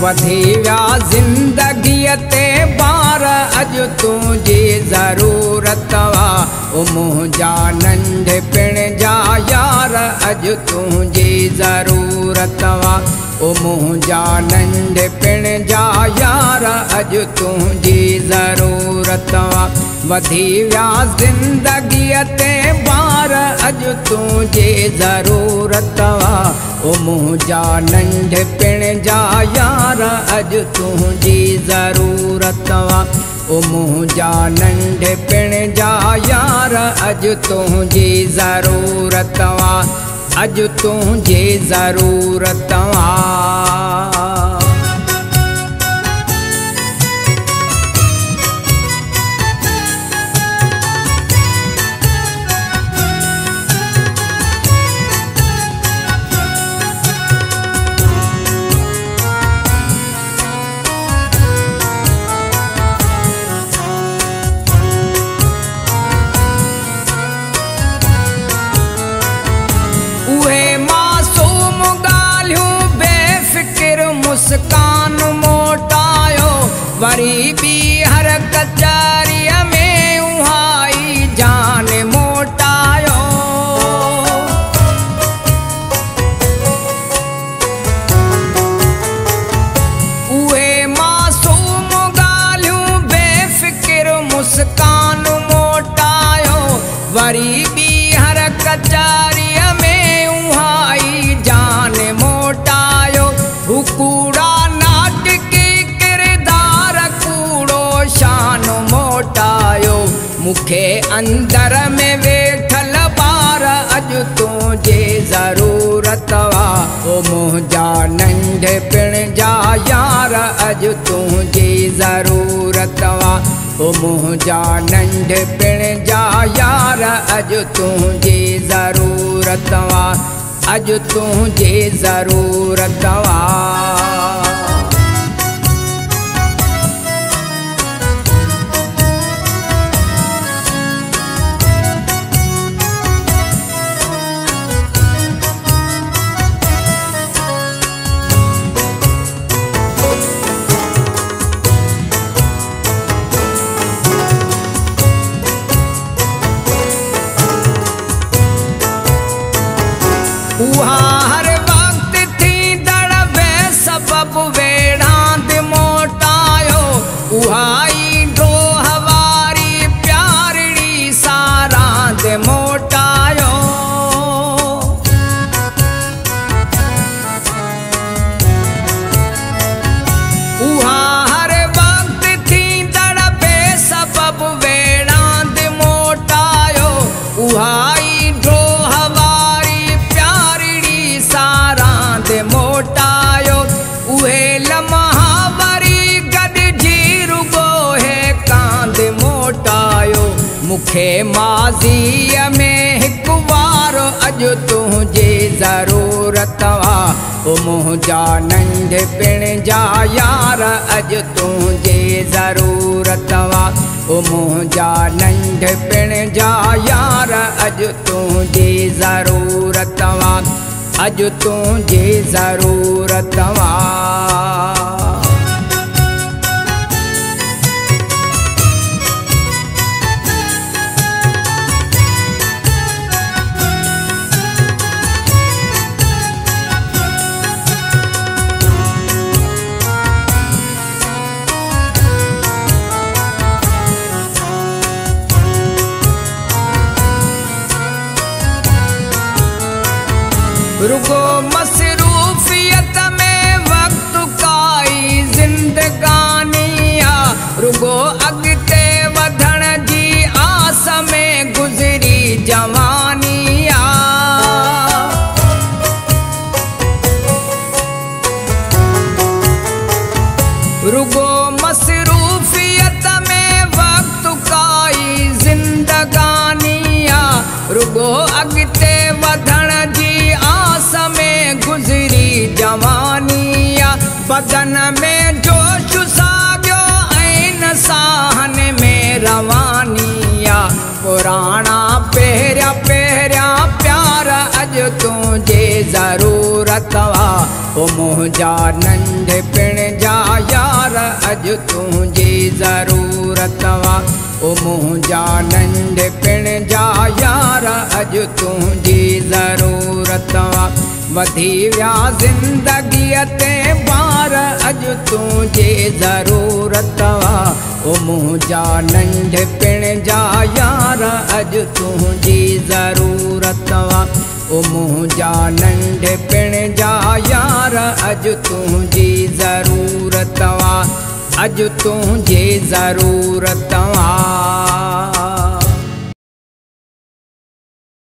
वधी विया ज़िंदगीअ ते ॿार अॼु तुंहिंजी ज़रूरत वा ओ मुंहिंजा नंढपिण जा यार अॼु तुंहिंजी ज़रूरत वा ओ मुंहिंजा नंढपिण जा यार अॼु तुंहिंजी ज़रूरत वा वधी विया ज़िंदगीअ ते ॿार अॼु तुंहिंजी ज़रूरत वा ओ मुंहिंजा नंढपिण जा यार अॼु तुंहिंजी ज़रूरत वा ओ मुंहिंजा नंढपिण जा यार अॼु तुंहिंजी ज़रूरत वा अॼु तुंहिंजी ज़रूरत वा। मुस्कान मोटायो वरी भी हर कचहरीअ में उहाई जान मोटायो उहे मासूम ॻाल्हियूं बेफ़िक्र मुस्कान मोटायो वरी भी हर कचहरीअ में उहाई जान मोटायो कूड़ा नाटकी किरदार कूड़ो शान मोटायो मूंखे अंदर में वेठल ॿार अॼु तुंहिंजी ज़रूरत वा ओ मुंहिंजा नंढपिण जा यार अॼु तुंहिंजी ज़रूरत वा ओ मुंहिंजा नंढपिण जा यार अॼु तुंहिंजी ज़रूरत वा अॼु तुंहिंजी ज़रूरत वा। उहा हर वक्त थी दड़बे सबब वेड़ांद मोटायो उहा ई ड्रोह वारी प्यारड़ी सारांद मोटायो उहा हर वक्त थी दड़बे सबब वेड़ांद मोटायो उहा ई ड्रोह मोटायो उहे लम्हा वरी गॾिजी रुगो है कांद मोटायो मूंखे माज़ीअ में हिकु वार अॼु तुंहिंजी ज़रूरत वा ओ मुंहिंजा नंढपिण जा यार अॼु तुंहिंजी ज़रूरत वा ओ मुंहिंजा नंढपिण जा यार अॼु तुंहिंजी ज़रूरत वा अॼु तुंहिंजी ज़रूरत वा। रुगो मसरूफियत में वक्त काई जिंदगानिया रुगो अॻिते वधण जी आस में गुज़री जवानिया रुगो मसरूफियत में वक्त काई जिंदगानिया रुगो अॻिते वधण जी आस में गुज़री जवानिया बदन में जोश साॻियो ऐं साहन में रवानिया पुराणा पहिरियां पहिरियां प्यार तुझे जरूरत वा ओ मुझा नंढपिण अज तुझी ज़रूरत वा। ओ मुंहिंजा नंढपिण जा यार अज तुझी ज़रूरत वा। वधी विया ज़िंदगीअ ते ॿार अज तुझी ज़रूरत वा। ओ मुंहिंजा नंढपिण जा यार अज तुझी ज़रूरत वा। ओ मुंहिंजा नंढपिण जा यार अज तुझी ज़रूरत वा। अज तुझी ज़रूरत वा।